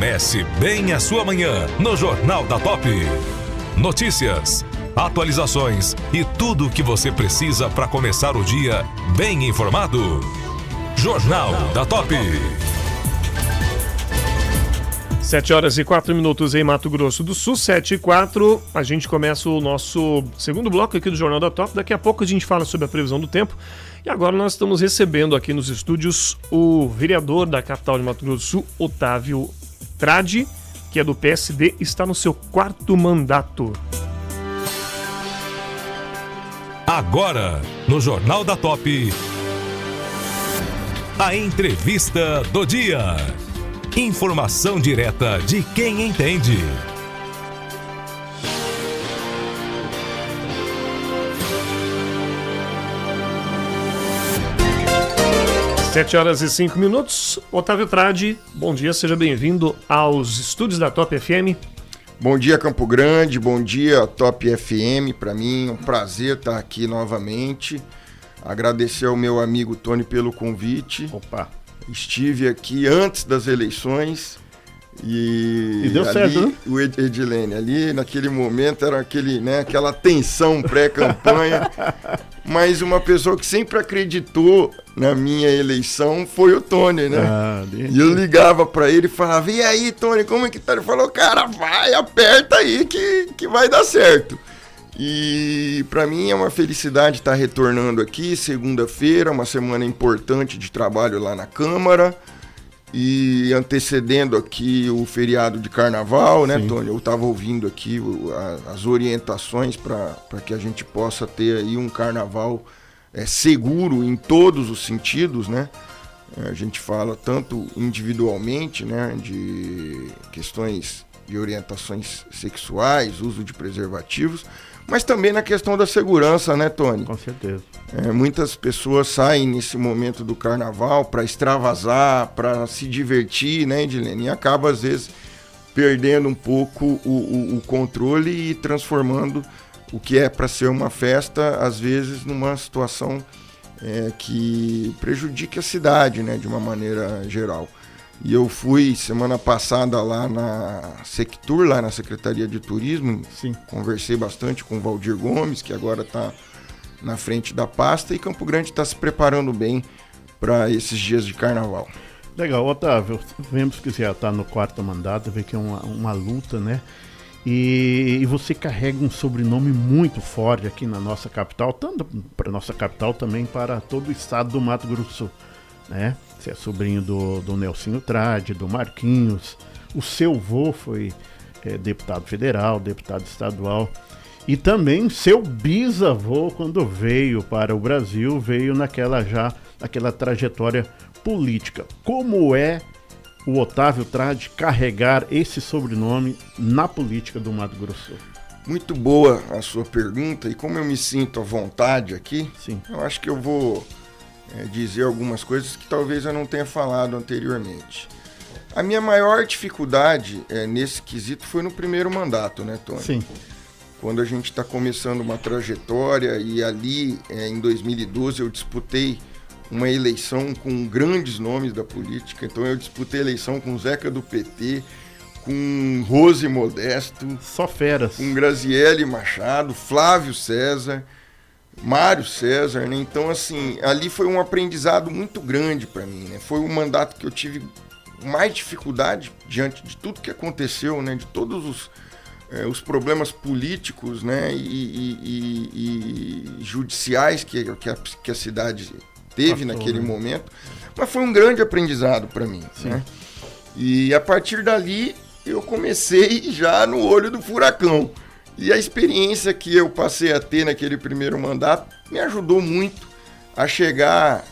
Comece bem a sua manhã no Jornal da Top. Notícias, atualizações e tudo o que você precisa para começar o dia bem informado. Jornal da Top. 7h04 em Mato Grosso do Sul, 7h04. A gente começa o nosso segundo bloco aqui do Jornal da Top. Daqui a pouco a gente fala sobre a previsão do tempo. E agora nós estamos recebendo aqui nos estúdios o vereador da capital de Mato Grosso do Sul, Otávio Tradi, que é do PSD, está no seu 4º mandato. Agora, no Jornal da Top, a entrevista do dia. Informação direta de quem entende. 7h05. Otávio Tradi, bom dia, seja bem-vindo aos estúdios da Top FM. Bom dia, Campo Grande, bom dia, Top FM. Para mim é um prazer estar aqui novamente. Agradecer ao meu amigo Tony pelo convite. Opa! Estive aqui antes das eleições e deu ali, certo, né? O Edilene, ali naquele momento era aquela tensão pré-campanha, mas uma pessoa que sempre acreditou na minha eleição foi o Tony, né? E eu ligava para ele e falava, e aí, Tony, como é que tá? Ele falou, cara, vai, aperta aí que vai dar certo. E para mim é uma felicidade estar retornando aqui, segunda-feira, uma semana importante de trabalho lá na Câmara e antecedendo aqui o feriado de Carnaval, né, Tony? Eu estava ouvindo aqui as orientações para que a gente possa ter aí um Carnaval seguro em todos os sentidos, né? A gente fala tanto individualmente, né, de questões de orientações sexuais, uso de preservativos, mas também na questão da segurança, né, Tony? Com certeza. Muitas pessoas saem nesse momento do carnaval para extravasar, para se divertir, né, Edilene? E acaba, às vezes, perdendo um pouco o controle e transformando o que é para ser uma festa, às vezes, numa situação que prejudique a cidade, né, de uma maneira geral. E eu fui semana passada lá na Sectur, lá na Secretaria de Turismo. Sim. Conversei bastante com o Valdir Gomes, que agora está na frente da pasta, e Campo Grande está se preparando bem para esses dias de carnaval. Legal, Otávio, vemos que você já está no 4º mandato, vê que é uma luta, né? E você carrega um sobrenome muito forte aqui na nossa capital, tanto para a nossa capital também para todo o estado do Mato Grosso do Sul, né? Você é sobrinho do Nelsinho Tradi, do Marquinhos. O seu avô foi deputado federal, deputado estadual. E também seu bisavô, quando veio para o Brasil, veio naquela trajetória política. Como é o Otávio Tradi carregar esse sobrenome na política do Mato Grosso? Muito boa a sua pergunta, e como eu me sinto à vontade aqui, Sim. Eu acho que eu vou dizer algumas coisas que talvez eu não tenha falado anteriormente. A minha maior dificuldade nesse quesito foi no primeiro mandato, né, Tony? Sim. Quando a gente está começando uma trajetória, e ali em 2012 eu disputei uma eleição com grandes nomes da política. Então eu disputei a eleição com Zeca do PT, com Rose Modesto, só feras, com Graziele Machado, Flávio César, Mário César, né? Então, assim, ali foi um aprendizado muito grande para mim, né? Foi um mandato que eu tive mais dificuldade diante de tudo que aconteceu, né? De todos os problemas políticos, né? E judiciais que a cidade teve naquele momento. Mas foi um grande aprendizado para mim, né? E a partir dali eu comecei já no olho do furacão. E a experiência que eu passei a ter naquele primeiro mandato me ajudou muito a chegar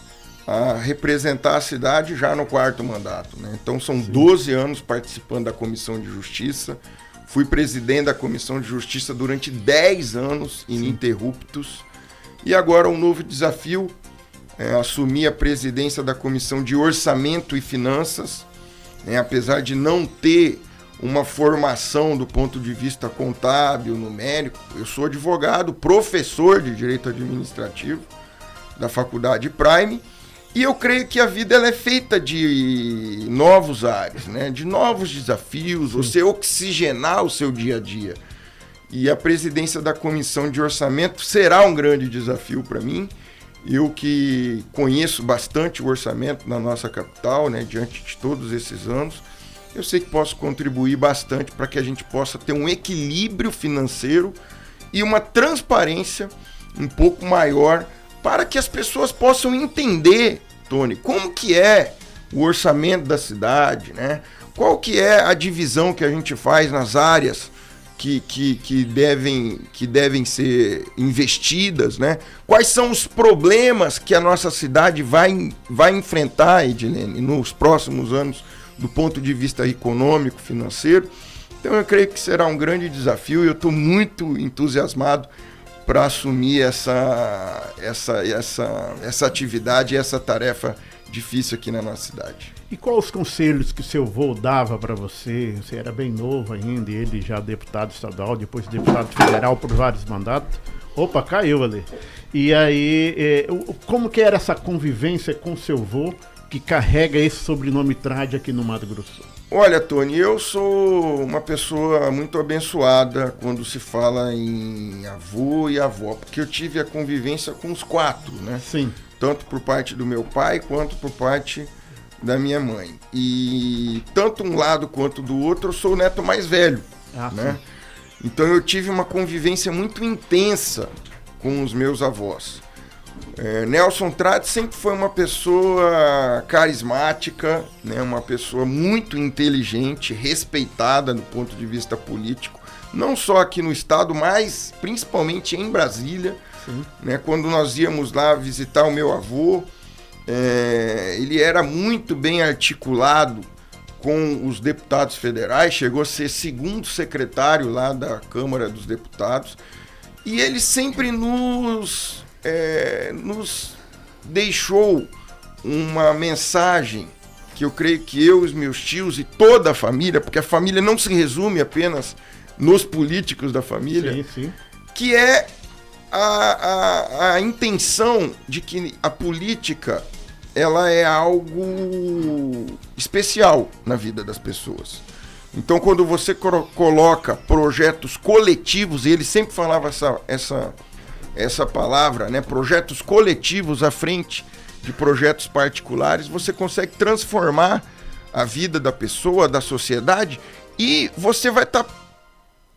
a representar a cidade já no 4º mandato, né? Então são 12 anos participando da Comissão de Justiça. Fui presidente da Comissão de Justiça durante 10 anos ininterruptos. E agora um novo desafio, assumir a presidência da Comissão de Orçamento e Finanças, apesar de não ter uma formação do ponto de vista contábil, numérico. Eu sou advogado, professor de Direito Administrativo da Faculdade Prime E eu creio que a vida ela é feita de novos ares, né? De novos desafios, você oxigenar o seu dia a dia. E a presidência da Comissão de Orçamento será um grande desafio para mim. Eu que conheço bastante o orçamento na nossa capital, né? Diante de todos esses anos, eu sei que posso contribuir bastante para que a gente possa ter um equilíbrio financeiro e uma transparência um pouco maior para que as pessoas possam entender, Tony, como que é o orçamento da cidade, né? Qual que é a divisão que a gente faz nas áreas que devem ser investidas, né? Quais são os problemas que a nossa cidade vai enfrentar, Edilene, nos próximos anos, do ponto de vista econômico, financeiro. Então eu creio que será um grande desafio e eu estou muito entusiasmado para assumir essa atividade e essa tarefa difícil aqui na nossa cidade. E quais os conselhos que seu avô dava para você? Você era bem novo ainda, e ele já deputado estadual, depois deputado federal por vários mandatos. Opa, caiu ali. E aí, como que era essa convivência com seu avô, que carrega esse sobrenome Trade aqui no Mato Grosso? Olha, Tony, eu sou uma pessoa muito abençoada quando se fala em avô e avó, porque eu tive a convivência com os 4, né? Sim. Tanto por parte do meu pai quanto por parte da minha mãe. E tanto um lado quanto do outro, eu sou o neto mais velho, né? Sim. Então eu tive uma convivência muito intensa com os meus avós. Nelson Trade sempre foi uma pessoa carismática, né? Uma pessoa muito inteligente, respeitada do ponto de vista político, não só aqui no estado, mas principalmente em Brasília. Né? Quando nós íamos lá visitar o meu avô, ele era muito bem articulado com os deputados federais, chegou a ser segundo secretário lá da Câmara dos Deputados, e ele sempre nos deixou uma mensagem que eu creio que eu, os meus tios e toda a família, porque a família não se resume apenas nos políticos da família, sim. Que é a intenção de que a política ela é algo especial na vida das pessoas. Então, quando você coloca projetos coletivos, e ele sempre falava essa palavra, né, projetos coletivos à frente de projetos particulares, você consegue transformar a vida da pessoa, da sociedade, e você vai estar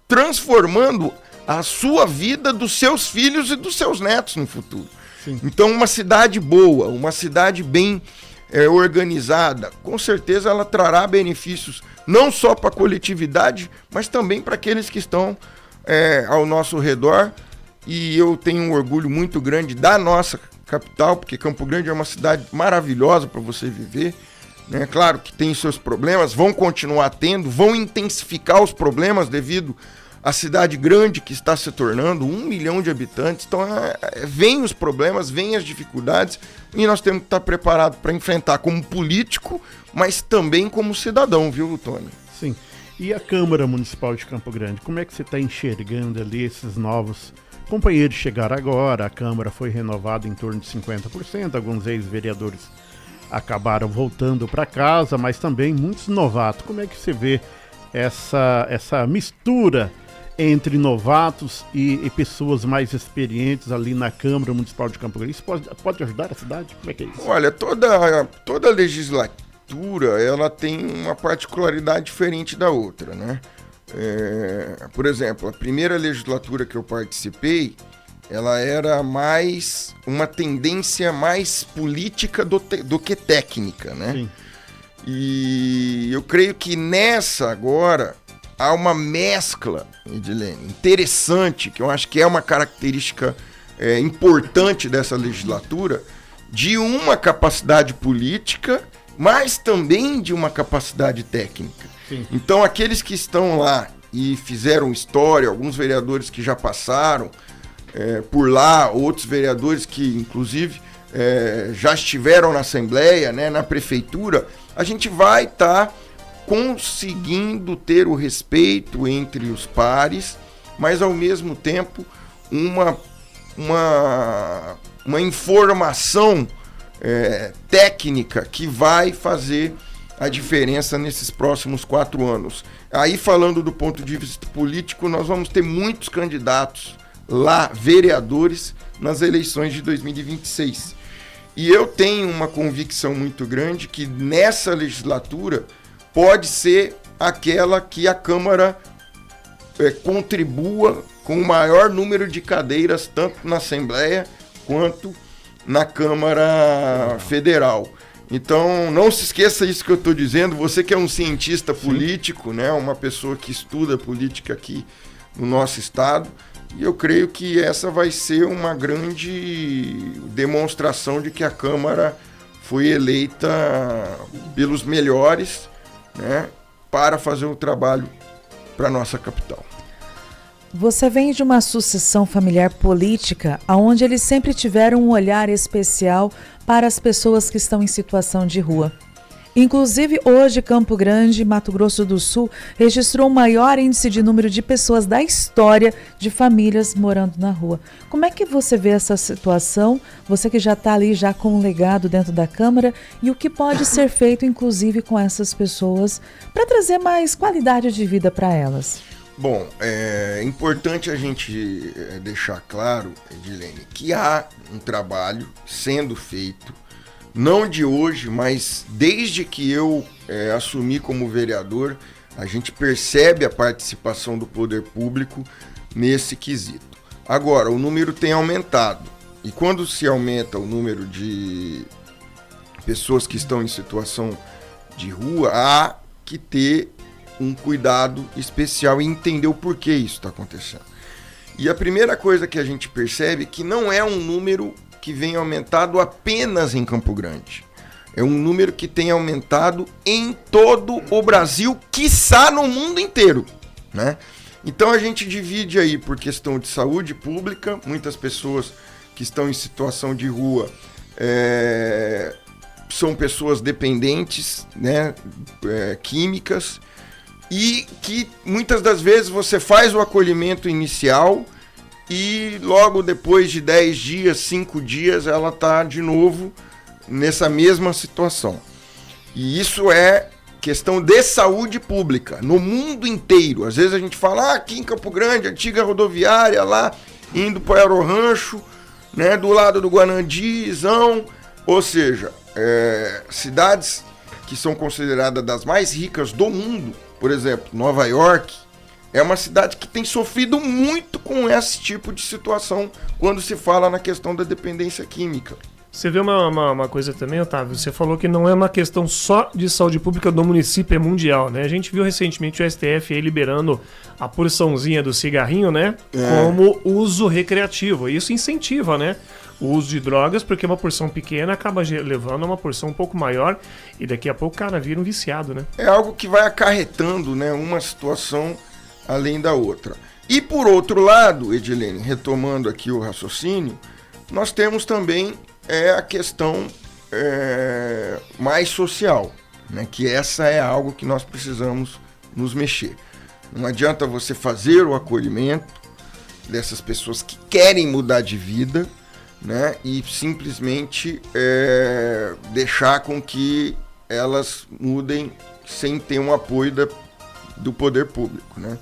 transformando a sua vida, dos seus filhos e dos seus netos no futuro. Sim. Então, uma cidade boa, uma cidade bem organizada, com certeza ela trará benefícios não só para a coletividade, mas também para aqueles que estão ao nosso redor. E eu tenho um orgulho muito grande da nossa capital, porque Campo Grande é uma cidade maravilhosa para você viver, né? Claro que tem seus problemas, vão continuar tendo, vão intensificar os problemas devido à cidade grande que está se tornando, 1 milhão de habitantes. Então, vem os problemas, vem as dificuldades, e nós temos que estar preparados para enfrentar como político, mas também como cidadão, viu, Tony? Sim. E a Câmara Municipal de Campo Grande, como é que você está enxergando ali esses novos companheiros chegaram agora? A Câmara foi renovada em torno de 50%, alguns ex-vereadores acabaram voltando para casa, mas também muitos novatos. Como é que você vê essa mistura entre novatos e pessoas mais experientes ali na Câmara Municipal de Campo Grande? Isso pode ajudar a cidade? Como é que é isso? Olha, toda legislatura ela tem uma particularidade diferente da outra, né? Por exemplo, a primeira legislatura que eu participei, ela era mais uma tendência mais política do que técnica, né? Sim. E eu creio que nessa agora há uma mescla, Edilene, interessante, que eu acho que é uma característica importante dessa legislatura, de uma capacidade política, mas também de uma capacidade técnica. Sim. Então, aqueles que estão lá e fizeram história, alguns vereadores que já passaram por lá, outros vereadores que, inclusive, já estiveram na Assembleia, né, na Prefeitura, a gente vai estar conseguindo ter o respeito entre os pares, mas, ao mesmo tempo, uma informação técnica que vai fazer a diferença nesses próximos 4 anos. Aí, falando do ponto de vista político, nós vamos ter muitos candidatos lá, vereadores, nas eleições de 2026. E eu tenho uma convicção muito grande que nessa legislatura pode ser aquela que a Câmara contribua com o maior número de cadeiras, tanto na Assembleia quanto na Câmara Federal. Então, não se esqueça isso que eu estou dizendo. Você que é um cientista político, né, uma pessoa que estuda política aqui no nosso estado, e eu creio que essa vai ser uma grande demonstração de que a Câmara foi eleita pelos melhores, né, para fazer o trabalho para a nossa capital. Você vem de uma sucessão familiar política, onde eles sempre tiveram um olhar especial para as pessoas que estão em situação de rua. Inclusive, hoje, Campo Grande, Mato Grosso do Sul, registrou o maior índice de número de pessoas da história de famílias morando na rua. Como é que você vê essa situação? Você que já está ali já com um legado dentro da Câmara, e o que pode ser feito, inclusive, com essas pessoas para trazer mais qualidade de vida para elas? Bom, é importante a gente deixar claro, Edilene, que há um trabalho sendo feito, não de hoje, mas desde que eu assumi como vereador, a gente percebe a participação do poder público nesse quesito. Agora, o número tem aumentado, e quando se aumenta o número de pessoas que estão em situação de rua, há que ter um cuidado especial e entender o porquê isso está acontecendo. E a primeira coisa que a gente percebe é que não é um número que vem aumentado apenas em Campo Grande. É um número que tem aumentado em todo o Brasil, quiçá no mundo inteiro, né? Então a gente divide aí por questão de saúde pública, muitas pessoas que estão em situação de rua são pessoas dependentes, né, químicas, e que muitas das vezes você faz o acolhimento inicial e logo depois de 10 dias, 5 dias, ela está de novo nessa mesma situação. E isso é questão de saúde pública, no mundo inteiro. Às vezes a gente fala, aqui em Campo Grande, antiga rodoviária, lá indo para o Aerorancho, né, do lado do Guanandizão, ou seja, cidades que são consideradas das mais ricas do mundo. Por exemplo, Nova York é uma cidade que tem sofrido muito com esse tipo de situação quando se fala na questão da dependência química. Você vê uma coisa também, Otávio, você falou que não é uma questão só de saúde pública do município, é mundial, né? A gente viu recentemente o STF aí liberando a porçãozinha do cigarrinho, né? Como uso recreativo. Isso incentiva, né? O uso de drogas, porque uma porção pequena acaba levando a uma porção um pouco maior e daqui a pouco o cara vira um viciado, né? É algo que vai acarretando, né, uma situação além da outra. E por outro lado, Edilene, retomando aqui o raciocínio, nós temos também a questão mais social, né, que essa é algo que nós precisamos nos mexer. Não adianta você fazer o acolhimento dessas pessoas que querem mudar de vida, né, e simplesmente deixar com que elas mudem sem ter um apoio do poder público, né?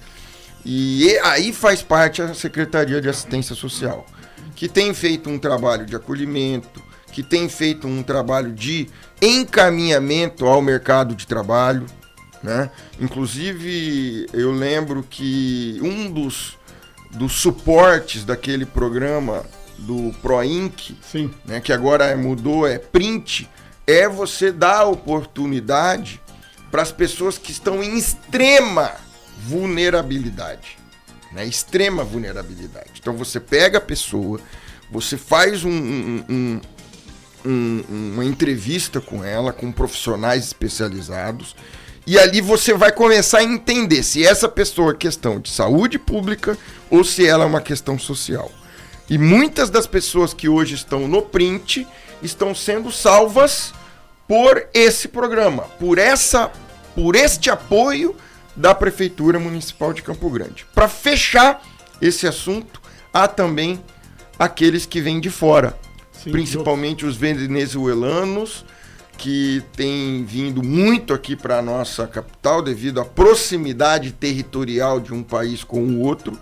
E aí faz parte a Secretaria de Assistência Social, que tem feito um trabalho de acolhimento, que tem feito um trabalho de encaminhamento ao mercado de trabalho, né? Inclusive, eu lembro que um dos suportes daquele programa do PROINC, né, que agora mudou, Print, é você dar oportunidade para as pessoas que estão em extrema vulnerabilidade, né, extrema vulnerabilidade. Então você pega a pessoa, você faz uma entrevista com ela, com profissionais especializados, e ali você vai começar a entender se essa pessoa é questão de saúde pública ou se ela é uma questão social. E muitas das pessoas que hoje estão no Print estão sendo salvas por esse programa, por este apoio da Prefeitura Municipal de Campo Grande. Para fechar esse assunto, há também aqueles que vêm de fora, Sim, principalmente os venezuelanos, que têm vindo muito aqui para a nossa capital devido à proximidade territorial de um país com o outro.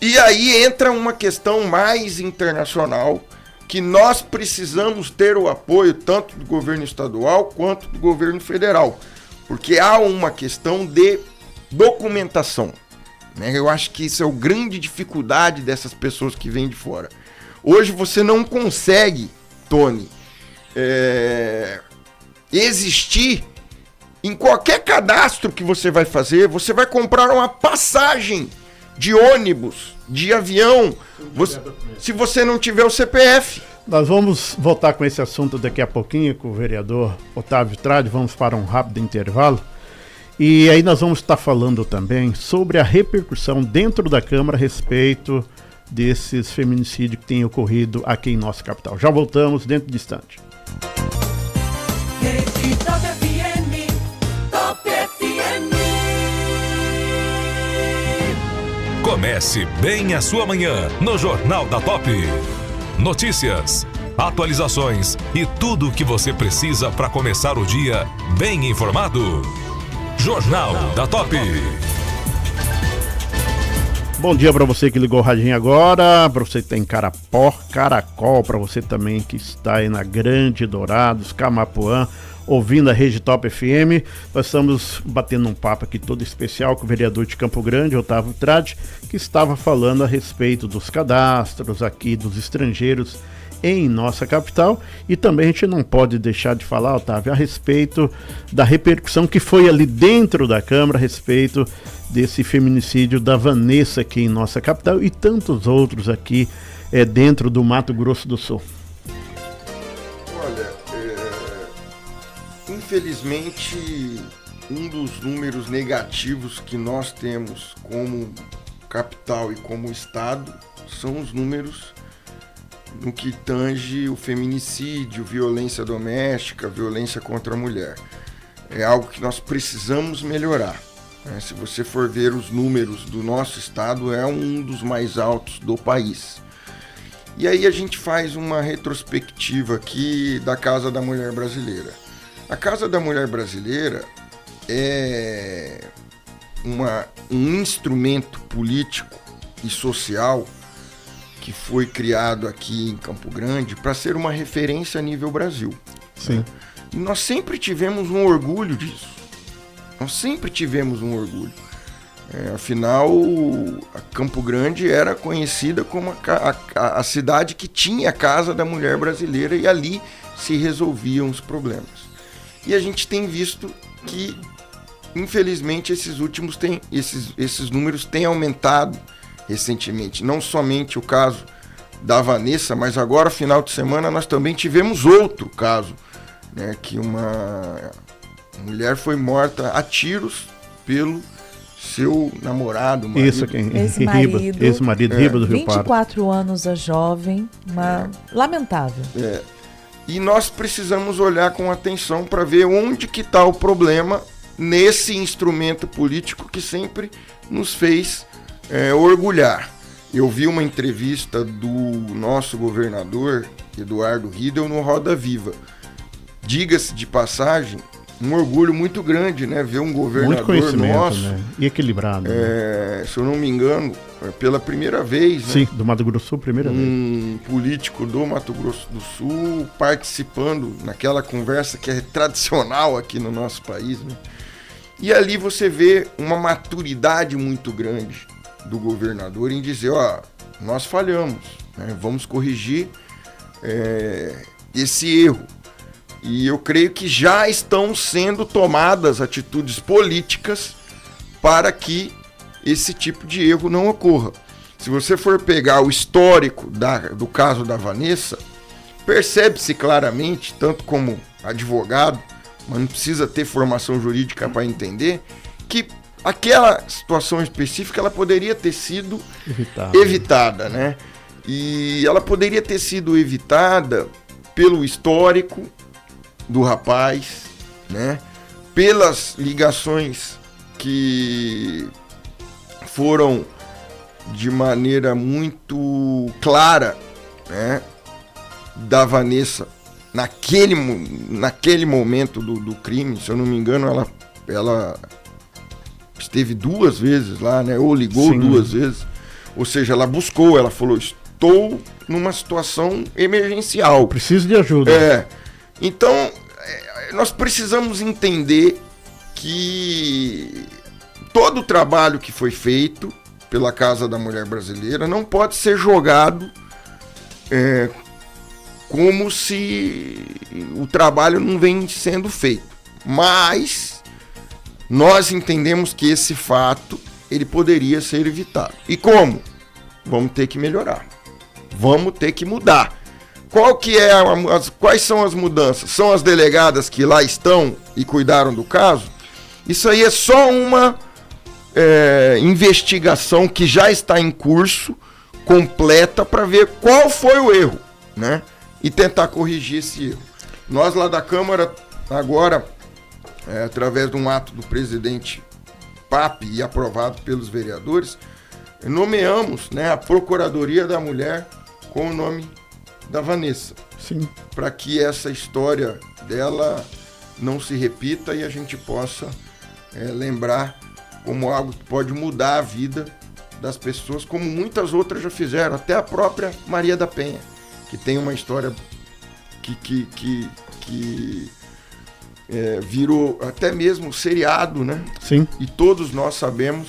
E aí entra uma questão mais internacional, que nós precisamos ter o apoio tanto do governo estadual quanto do governo federal, porque há uma questão de documentação, né? Eu acho que isso é a grande dificuldade dessas pessoas que vêm de fora. Hoje você não consegue, Tony, existir em qualquer cadastro que você vai fazer. Você vai comprar uma passagem de ônibus, de avião, se você não tiver o CPF. Nós vamos voltar com esse assunto daqui a pouquinho com o vereador Otávio Trade. Vamos para um rápido intervalo. E aí nós vamos estar falando também sobre a repercussão dentro da Câmara a respeito desses feminicídios que têm ocorrido aqui em nossa capital. Já voltamos dentro de instante. Comece bem a sua manhã no Jornal da Top. Notícias, atualizações e tudo o que você precisa para começar o dia bem informado. Jornal da Top. Bom dia para você que ligou o radinho agora, para você que tem Caracol, para você também que está aí na Grande Dourados, Camapuã, ouvindo a Rede Top FM. Nós estamos batendo um papo aqui todo especial com o vereador de Campo Grande, Otávio Trade, que estava falando a respeito dos cadastros aqui dos estrangeiros em nossa capital. E também a gente não pode deixar de falar, Otávio, a respeito da repercussão que foi ali dentro da Câmara a respeito desse feminicídio da Vanessa aqui em nossa capital e tantos outros aqui dentro do Mato Grosso do Sul. Infelizmente, um dos números negativos que nós temos como capital e como estado são os números no que tange o feminicídio, violência doméstica, violência contra a mulher. É algo que nós precisamos melhorar, né? Se você for ver os números do nosso estado, é um dos mais altos do país. E aí a gente faz uma retrospectiva aqui da Casa da Mulher Brasileira. A Casa da Mulher Brasileira é um instrumento político e social que foi criado aqui em Campo Grande para ser uma referência a nível Brasil. Sim. E nós sempre tivemos um orgulho disso. Nós sempre tivemos um orgulho. Afinal, a Campo Grande era conhecida como a cidade que tinha a Casa da Mulher Brasileira e ali se resolviam os problemas. E a gente tem visto que, infelizmente, esses números têm aumentado recentemente. Não somente o caso da Vanessa, mas agora, final de semana, nós também tivemos outro caso, né, que uma mulher foi morta a tiros pelo seu namorado, marido. Isso aqui, ex-marido Riba do Rio Pardo. 24 anos a jovem, lamentável. E nós precisamos olhar com atenção para ver onde que está o problema nesse instrumento político que sempre nos fez orgulhar. Eu vi uma entrevista do nosso governador, Eduardo Riedel, no Roda Viva. Diga-se de passagem, um orgulho muito grande, né? Ver um governador nosso, né? E equilibrado. Se eu não me engano, pela primeira vez, sim, né? do Mato Grosso do Sul, primeira vez. Um político do Mato Grosso do Sul participando naquela conversa que é tradicional aqui no nosso país, né? E ali você vê uma maturidade muito grande do governador em dizer, nós falhamos, né? Vamos corrigir esse erro. E eu creio que já estão sendo tomadas atitudes políticas para que esse tipo de erro não ocorra. Se você for pegar o histórico do caso da Vanessa, percebe-se claramente, tanto como advogado, mas não precisa ter formação jurídica para entender, que aquela situação específica ela poderia ter sido evitada, né? E ela poderia ter sido evitada pelo histórico do rapaz, né? Pelas ligações que foram de maneira muito clara, né? da Vanessa, naquele momento do crime, se eu não me engano, ela esteve 2 vezes lá, né? Ou ligou Sim. 2 vezes. Ou seja, ela buscou, ela falou, estou numa situação emergencial. Preciso de ajuda. Então, nós precisamos entender que todo o trabalho que foi feito pela Casa da Mulher Brasileira não pode ser jogado como se o trabalho não vem sendo feito. Mas nós entendemos que esse fato ele poderia ser evitado. E como? Vamos ter que melhorar. Vamos ter que mudar. Quais são as mudanças? São as delegadas que lá estão e cuidaram do caso? Isso aí é só uma investigação que já está em curso, completa, para ver qual foi o erro, né? E tentar corrigir esse erro. Nós lá da Câmara, agora, através de um ato do presidente Pape e aprovado pelos vereadores, nomeamos, né, a Procuradoria da Mulher com o nome da Vanessa. Sim. Para que essa história dela não se repita e a gente possa lembrar como algo que pode mudar a vida das pessoas, como muitas outras já fizeram, até a própria Maria da Penha, que tem uma história que virou até mesmo seriado, né? Sim. E todos nós sabemos,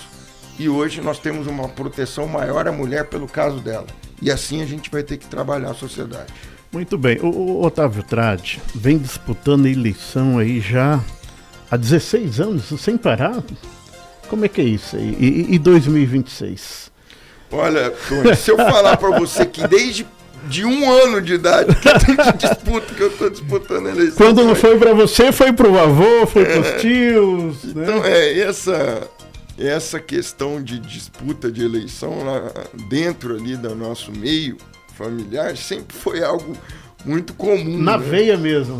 e hoje nós temos uma proteção maior à mulher pelo caso dela. E assim a gente vai ter que trabalhar a sociedade. Muito bem. O Otávio Tradi vem disputando a eleição aí já há 16 anos, sem parar. Como é que é isso aí? E 2026? Olha, Tony, se eu falar para você que desde de 1 ano de idade que eu tô disputando a eleição. Quando não foi para você, foi pro avô, foi pros tios. Então, né? Essa questão de disputa de eleição lá dentro ali do nosso meio familiar sempre foi algo muito comum. Na né? veia mesmo.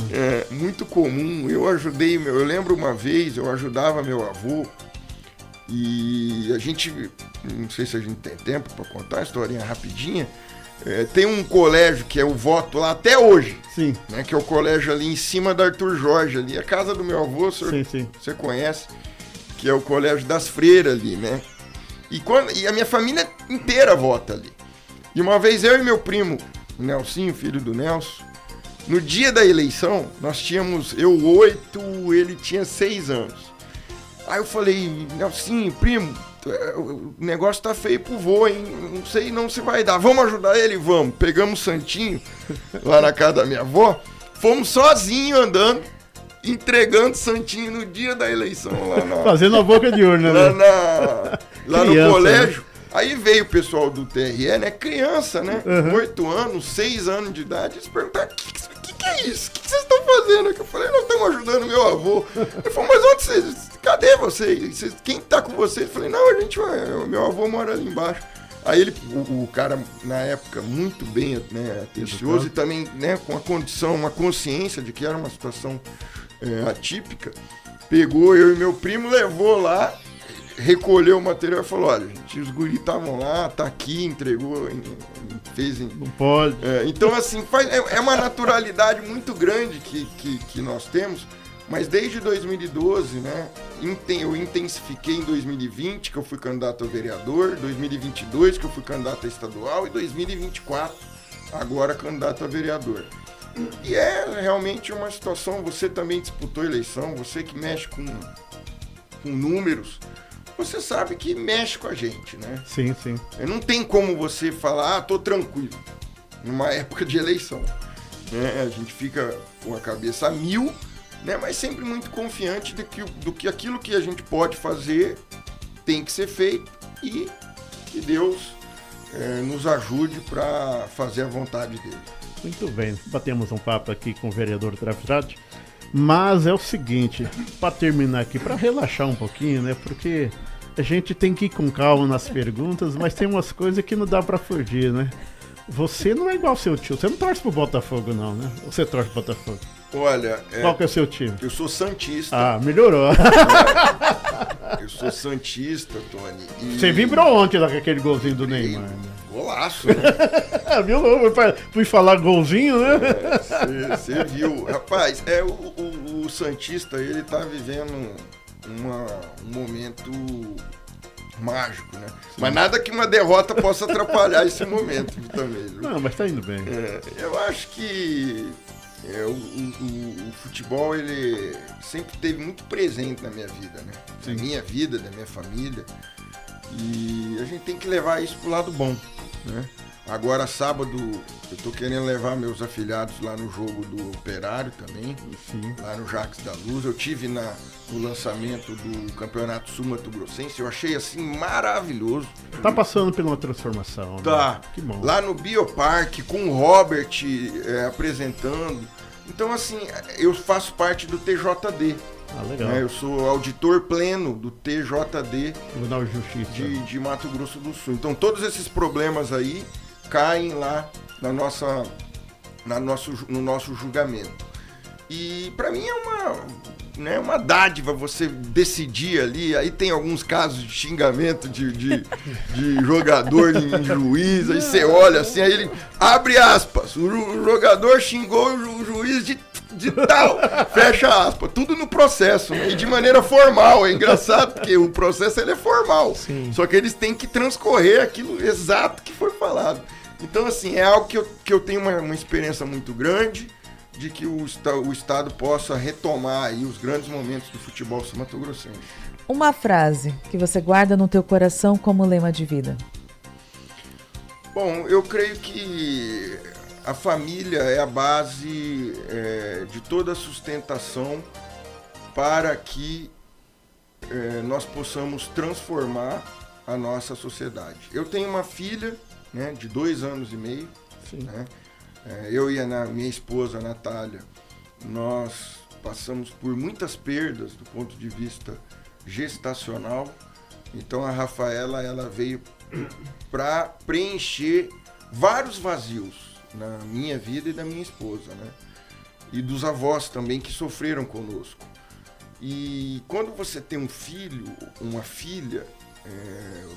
Muito comum. Eu lembro uma vez, eu ajudava meu avô e a gente, não sei se a gente tem tempo para contar a historinha rapidinha, tem um colégio que é o voto lá até hoje. Sim. Né, que é o colégio ali em cima da Arthur Jorge, ali, a casa do meu avô, Sim. você conhece, que é o colégio das freiras ali, né? E a minha família inteira vota ali. E uma vez eu e meu primo, o Nelsinho, filho do Nelson, no dia da eleição, nós tínhamos, eu 8, ele tinha 6 anos. Aí eu falei, Nelsinho, primo, o negócio tá feio pro vô, hein? Não sei não se vai dar. Vamos ajudar ele? Vamos. Pegamos o Santinho lá na casa da minha avó, fomos sozinhos andando, entregando Santinho no dia da eleição lá fazendo a boca de urna, né? Lá Criança, no colégio. Né? Aí veio o pessoal do TRE, né? Criança, né? 8 anos, 6 anos de idade. Eles perguntaram, o que é isso? O que vocês estão fazendo aqui? Eu falei, nós estamos ajudando meu avô. Ele falou, mas onde vocês... Cadê vocês? Quem tá com vocês? Eu falei, não, a gente vai... Meu avô mora ali embaixo. Aí ele, o cara, na época, muito bem, né, atencioso e também, né, com a condição, uma consciência de que era uma situação atípica, pegou eu e meu primo, levou lá, recolheu o material e falou, olha, gente, os guris estavam lá, tá aqui, entregou, fez... Não pode. Então, assim, é uma naturalidade muito grande que nós temos, mas desde 2012, né, eu intensifiquei em 2020, que eu fui candidato a vereador, 2022, que eu fui candidato a estadual, e 2024, agora candidato a vereador. E é realmente uma situação, você também disputou eleição, você que mexe com números, você sabe que mexe com a gente, né? Sim, sim. Não tem como você falar, tô tranquilo, numa época de eleição. Né? A gente fica com a cabeça a 1000, né? Mas sempre muito confiante do que aquilo que a gente pode fazer tem que ser feito e que Deus nos ajude para fazer a vontade dele. Muito bem, batemos um papo aqui com o vereador Otávio Tradi, mas é o seguinte, para terminar aqui, para relaxar um pouquinho, né, porque a gente tem que ir com calma nas perguntas, mas tem umas coisas que não dá para fugir, né? Você não é igual ao seu tio, você não torce pro Botafogo não, né? Ou você torce pro Botafogo? Olha, Qual que é o seu time? eu sou santista. Ah, melhorou. Eu sou santista, Tony. E... Você vibrou ontem lá com aquele golzinho do Neymar, né? Golaço, né? Viu? Fui falar golzinho, né? Você viu. Rapaz, o santista, ele tá vivendo um momento mágico, né? Mas nada que uma derrota possa atrapalhar esse momento também. Viu? Não, mas tá indo bem. Eu acho que o futebol, ele sempre esteve muito presente na minha vida, né? Sim. Na minha vida, da minha família. E a gente tem que levar isso pro lado bom, né? Agora, sábado, eu tô querendo levar meus afilhados lá no jogo do Operário também, Sim. lá no Jacques da Luz. Eu tive no lançamento do Campeonato Sul Mato Grossense, eu achei assim maravilhoso. Tá passando por uma transformação, né? Tá. Que bom. Lá no Bioparque, com o Robert apresentando. Então, assim, eu faço parte do TJD. Ah, legal. Né? Eu sou auditor pleno do TJD Tribunal de Justiça. de Mato Grosso do Sul. Então, todos esses problemas aí caem lá no nosso julgamento. E para mim é uma dádiva você decidir ali. Aí tem alguns casos de xingamento de jogador em juiz. Aí você olha assim, aí ele abre aspas. O jogador xingou o juiz de tal, fecha aspas. Tudo no processo, né? E de maneira formal. É engraçado porque o processo ele é formal. Sim. Só que eles têm que transcorrer aquilo exato que foi falado. Então, assim, é algo que eu tenho uma experiência muito grande de que o Estado possa retomar aí os grandes momentos do futebol sul-mato-grossense. Uma frase que você guarda no teu coração como lema de vida. Bom, eu creio que a família é a base de toda a sustentação para que nós possamos transformar a nossa sociedade. Eu tenho uma filha, né, de 2 anos e meio, né? Eu e a minha esposa, a Natália, nós passamos por muitas perdas do ponto de vista gestacional. Então a Rafaela, ela veio para preencher vários vazios na minha vida e da minha esposa, né? E dos avós também que sofreram conosco. E quando você tem um filho, uma filha,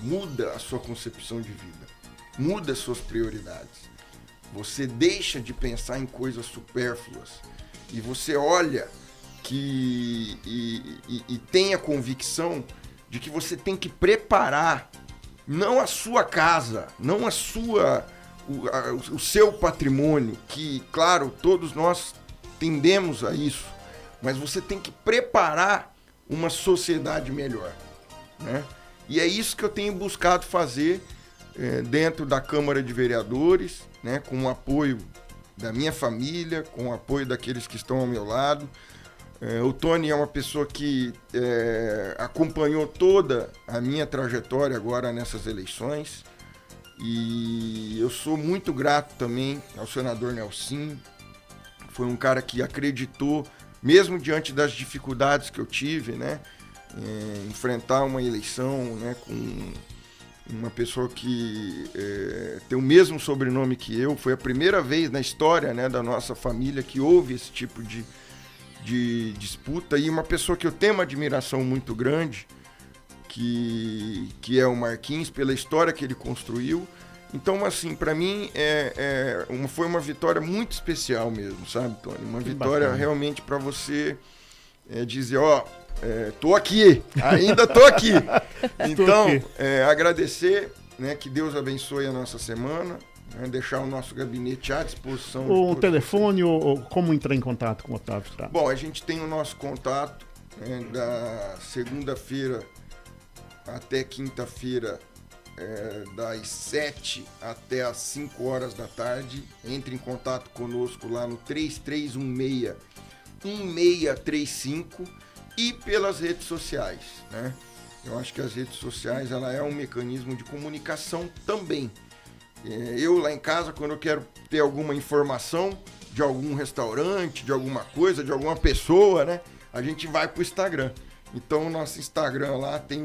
muda a sua concepção de vida, muda as suas prioridades. Você deixa de pensar em coisas supérfluas e você olha e tem a convicção de que você tem que preparar não a sua casa, não o seu patrimônio, que, claro, todos nós tendemos a isso, mas você tem que preparar uma sociedade melhor, né? E é isso que eu tenho buscado fazer dentro da Câmara de Vereadores, né, com o apoio da minha família, com o apoio daqueles que estão ao meu lado. O Tony é uma pessoa que acompanhou toda a minha trajetória agora nessas eleições, e eu sou muito grato também ao senador Nelsinho. Foi um cara que acreditou, mesmo diante das dificuldades que eu tive, né, enfrentar uma eleição, né, com uma pessoa que tem o mesmo sobrenome que eu. Foi a primeira vez na história, né, da nossa família que houve esse tipo de disputa, e uma pessoa que eu tenho uma admiração muito grande, que é o Marquinhos, pela história que ele construiu. Então, assim, para mim foi uma vitória muito especial mesmo, sabe, Tony? Uma vitória bacana, realmente para você dizer, tô aqui, ainda tô aqui. Então, agradecer, né, que Deus abençoe a nossa semana, né, deixar o nosso gabinete à disposição. O telefone ou como entrar em contato com o Otávio Estrada? Bom, a gente tem o nosso contato, né, da segunda-feira até quinta-feira, das 7 até as 5 horas da tarde. Entre em contato conosco lá no 3316-1635 e pelas redes sociais, né? Eu acho que as redes sociais, ela é um mecanismo de comunicação também. Eu lá em casa, quando eu quero ter alguma informação de algum restaurante, de alguma coisa, de alguma pessoa, né, a gente vai pro Instagram. Então o nosso Instagram lá tem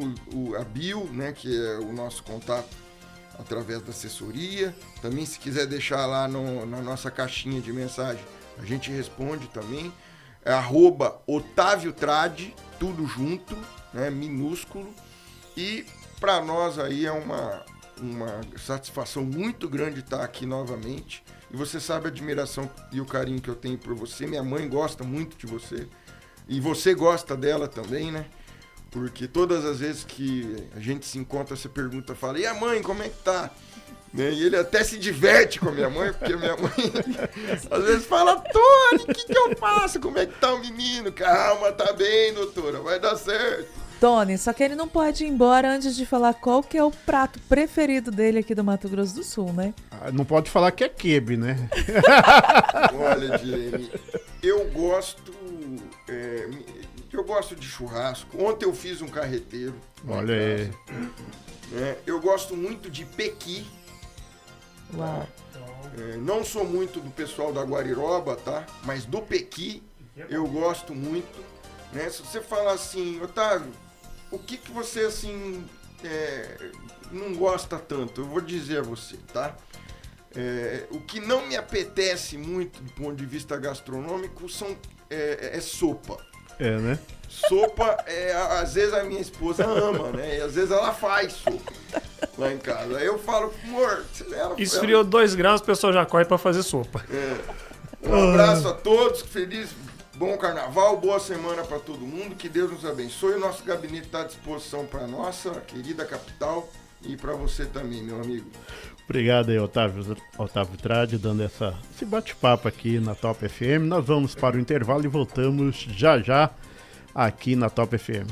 a bio, né, que é o nosso contato através da assessoria. Também, se quiser deixar lá na nossa caixinha de mensagem A gente responde também. É @OtávioTrade, tudo junto, né, minúsculo. E para nós aí é uma satisfação muito grande estar aqui novamente. E você sabe a admiração e o carinho que eu tenho por você. Minha mãe gosta muito de você. E você gosta dela também, né? Porque todas as vezes que a gente se encontra, você pergunta, fala, e a mãe, como é que tá? Né? E ele até se diverte com a minha mãe, porque a minha mãe às vezes fala, Tony, o que eu faço? Como é que tá o menino? Calma, tá bem, doutora, vai dar certo. Tony, só que ele não pode ir embora antes de falar qual que é o prato preferido dele aqui do Mato Grosso do Sul, né? Não pode falar que é quibe, né? Olha, Direne, eu gosto de churrasco. Ontem eu fiz um carreteiro. Olha aí. Eu gosto muito de pequi. Uau. Não sou muito do pessoal da Guariroba, tá? Mas do pequi eu gosto muito. Né? Se você falar assim, Otávio, o que você assim não gosta tanto? Eu vou dizer a você, tá? O que não me apetece muito do ponto de vista gastronômico é sopa. Né? Sopa, às vezes a minha esposa ama, né? E às vezes ela faz sopa lá em casa. Aí eu falo, amor... Esfriou 2 graus, o pessoal já corre pra fazer sopa. Um abraço a todos, feliz, bom carnaval, boa semana pra todo mundo, que Deus nos abençoe. O nosso gabinete está à disposição pra nossa querida capital e pra você também, meu amigo. Obrigado aí, Otávio Trade, dando esse bate-papo aqui na Top FM. Nós vamos para o intervalo e voltamos já aqui na Top FM.